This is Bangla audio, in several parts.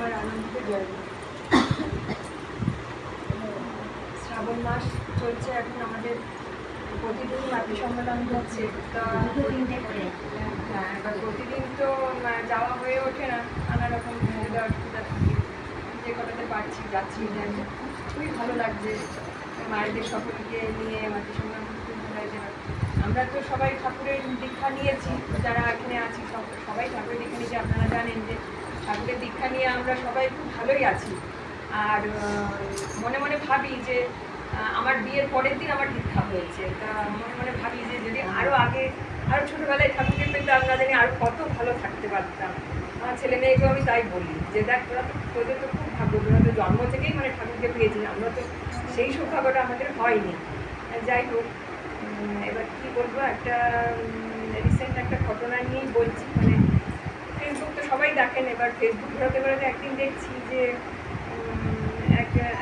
আমার আনন্দিত জয়। শ্রাবণ মাস চলছে এখন আমাদের প্রতিদিন মাতৃ সম্মেলন হচ্ছে। তা হ্যাঁ, এবার প্রতিদিন তো যাওয়া হয়ে ওঠে না, নানা রকম অসুবিধা থাকে, যে কটাতে পারছি যাচ্ছি। খুবই ভালো লাগছে মায়েদের সকলকে নিয়ে মাতৃ সম্মেলন করতে। আমরা তো সবাই ঠাকুরের দীক্ষা নিয়েছি, যারা এখানে আছি সবাই ঠাকুরের দীক্ষা নিয়েছি। আপনারা জানেন যে ঠাকুরের দীক্ষা নিয়ে আমরা সবাই খুব ভালোই আছি। আর মনে মনে ভাবি যে আমার বিয়ের পরের দিন আমার দীক্ষা হয়েছে। তা মনে মনে ভাবি যে যদি আরও আগে আরও ছোটোবেলায় ঠাকুরকে পেতাম, না জানি আরও কত ভালো থাকতে পারতাম। আমার ছেলে মেয়েকেও আমি তাই বলি যে দেখ, তোদের তো খুব ভাগ্য, তোরা তো জন্ম থেকেই মানে ঠাকুরকে পেয়েছি, আমরা তো সেই সৌভাগ্যটা আমাদের হয়নি। যাই হোক, এবার কী বলবো, একটা রিসেন্ট একটা ঘটনা নিয়েই বলছি। মানে ফেসবুক তো সবাই দেখেন, এবার ফেসবুক ঘোরাতে বেড়াতে একদিন দেখছি যে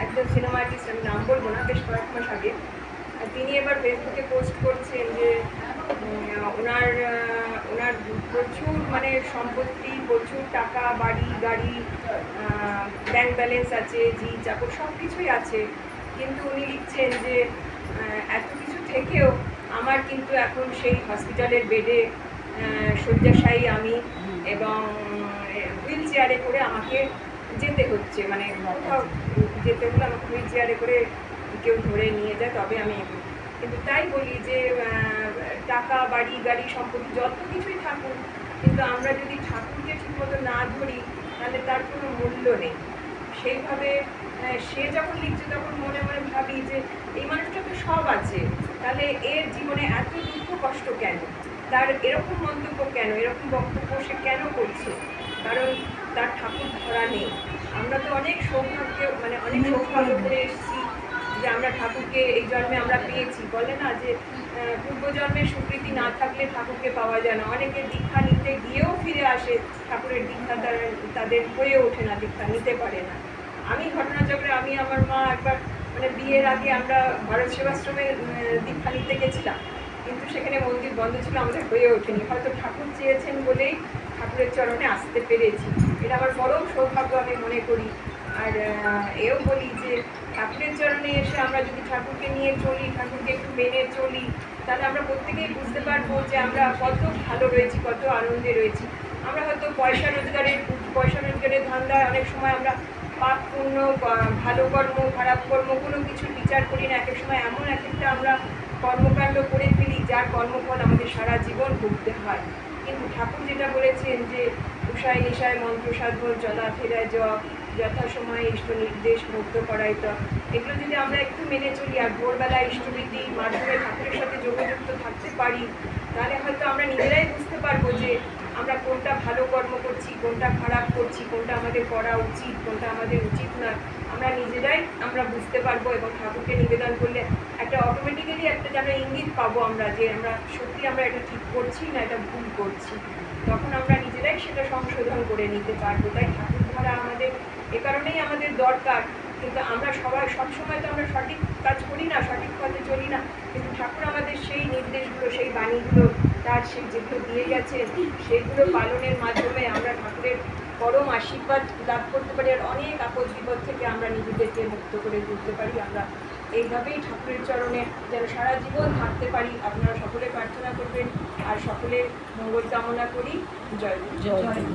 একজন সিনেমা আর্টিস্ট, আমি নাম বলবো না, বেশ কয়েক মাস আগে তিনি এবার ফেসবুকে পোস্ট করছেন যে ওনার প্রচুর মানে সম্পত্তি, প্রচুর টাকা, বাড়ি গাড়ি, ব্যাংক ব্যালেন্স আছে, জি চাকর সব কিছুই আছে, কিন্তু উনি লিখছেন যে এত কিছু থেকেও আমার কিন্তু এখন সেই হসপিটালের বেডে শয্যাশায়ী আমি, এবং হুইল চেয়ারে করে আমাকে যেতে হচ্ছে, মানে কোথাও যেতে হলে আমাকে হুইল চেয়ারে করে কেউ ধরে নিয়ে যায় তবে আমি। কিন্তু তাই বলি যে টাকা, বাড়ি গাড়ি, সম্পত্তি যত কিছুই থাকুক, কিন্তু আমরা যদি ঠাকুরকে ঠিকমতো না ধরি তাহলে তার কোনো মূল্য নেই। সেইভাবে সে যখন লিখছে তখন মনে মনে ভাবি যে এই মানুষটা তো সব আছে, তাহলে এর জীবনে এত দুঃখ কষ্ট কেন, তার এরকম মন্তব্য কেন, এরকম বক্তব্য সে কেন করছে? কারণ তার ঠাকুর ধরা নেই। আমরা তো অনেক সৌভাগ্য করে এসেছি যে আমরা ঠাকুরকে এই জন্মে আমরা পেয়েছি। বলে না যে পূর্বজন্মের স্বীকৃতি না থাকলে ঠাকুরকে পাওয়া যায় না। অনেকে দীক্ষা নিতে গিয়েও ফিরে আসে, ঠাকুরের দীক্ষা তাদের হয়ে ওঠে না, দীক্ষা নিতে পারে না। আমি ঘটনাচক্রে আমি আমার মা একবার মানে বিয়ের আগে আমরা ভারত সেবাশ্রমে দীক্ষা নিতে গেছিলাম, কিন্তু সেখানে মন্দির বন্ধ ছিল, আমাদের হয়ে ওঠেনি। হয়তো ঠাকুর চেয়েছেন বলেই ঠাকুরের চরণে আসতে পেরেছি, এটা আমার পরম সৌভাগ্য আমি মনে করি। আর এও বলি যে ঠাকুরের চরণে এসে আমরা যদি ঠাকুরকে নিয়ে চলি, ঠাকুরকে একটু মেনে চলি, তাহলে আমরা প্রত্যেকেই বুঝতে পারবো যে আমরা কত ভালো রয়েছি, কত আনন্দে রয়েছি। আমরা হয়তো পয়সা রোজগারের ধান্দায় অনেক সময় আমরা পাপ পুণ্য, ভালো কর্ম, খারাপ কর্ম কোনো কিছু বিচার করি না। এক এক সময় এমন একটা আমরা কর্মকাণ্ড করে ফেলি যার কর্মফল আমাদের সারা জীবন ভুগতে হয়। কিন্তু ঠাকুর যেটা বলেছেন যে উষায় নিশায় মন্ত্র সাধন, চলাফেরায় জপ, যথাসময়ে ইষ্ট নির্দেশ, মুক্ত করাই তো, এগুলো যদি আমরা একটু মেনে চলি আর ভোরবেলায় ইষ্টবিধির মাধ্যমে ঠাকুরের সাথে যোগযুক্ত থাকতে পারি, তাহলে হয়তো আমরা নিজেরাই বুঝতে পারবো যে আমরা কোনটা ভালো কর্ম করছি, কোনটা খারাপ করছি, কোনটা আমাদের করা উচিত, কোনটা আমাদের উচিত না, আমরা নিজেরাই বুঝতে পারবো। এবং ঠাকুরকে নিবেদন করলে একটা অটোমেটিক্যালি একটা যেন ইঙ্গিত পাবো আমরা যে আমরা সত্যি আমরা এটা ঠিক করছি না এটা ভুল করছি, তখন আমরা নিজেরাই সেটা সংশোধন করে নিতে পারবো। তাই ঠাকুর ধরা আমাদের এ কারণেই আমাদের দরকার। কিন্তু আমরা সবসময় তো আমরা সঠিক কাজ করি না, সঠিক পথে চলি না, কিন্তু ঠাকুর আমাদের সেই নির্দেশগুলো, সেই বাণীগুলো তার সেই যেগুলো দিয়ে গেছে সেইগুলো পালনের মাধ্যমে আমরা ঠাকুরের পরম আশীর্বাদ লাভ করতে পারি, আর অনেক আপদ বিপদ থেকে আমরা নিজেদেরকে মুক্ত করে তুলতে পারি। আমরা এইভাবেই ঠাকুরের চরণে যেন সারা জীবন থাকতে পারি, আপনারা সকলে প্রার্থনা করবেন আর সকলের মঙ্গল কামনা করি। জয় গুরু।